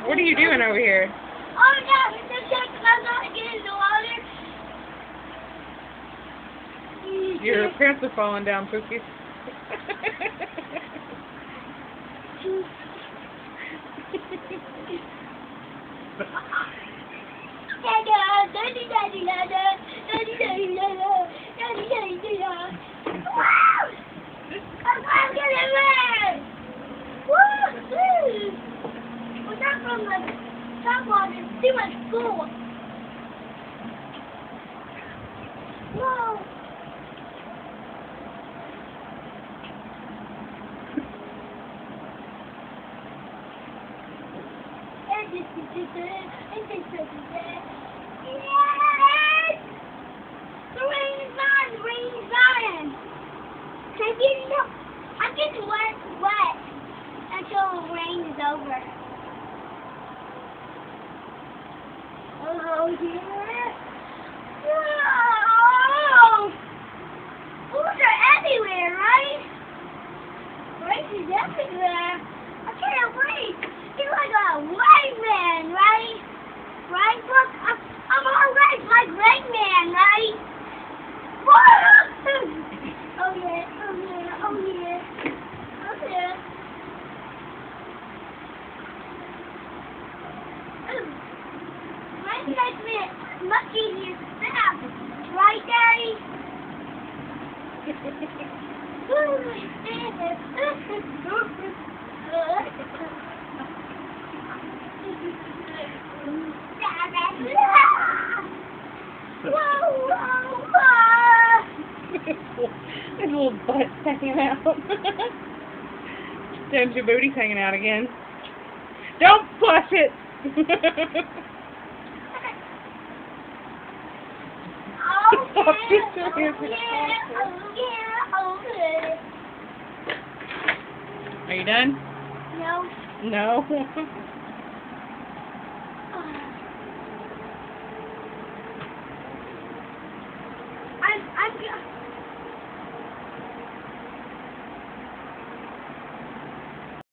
What are you doing over here? Oh no, it's just I'm not getting the water. Your pants are falling down, Pookie. Was that from the someone is too much school? Whoa. Yes! The rain is on! The rain is on! I'm getting wet until the rain is over. Oh, yeah. Whoa! Pools are everywhere, right? Rain is everywhere. I can't wait. He's like a Rain Man, right? Right? Look, I'm all red like Rain Man, right? Whoa! Oh yeah, oh yeah, oh yeah. Oh yeah. Rain makes me much easier to stab. Right, Daddy? His little butt's hanging out. There's your booty's hanging out again. Don't flush it! Are you done? No. No. I'm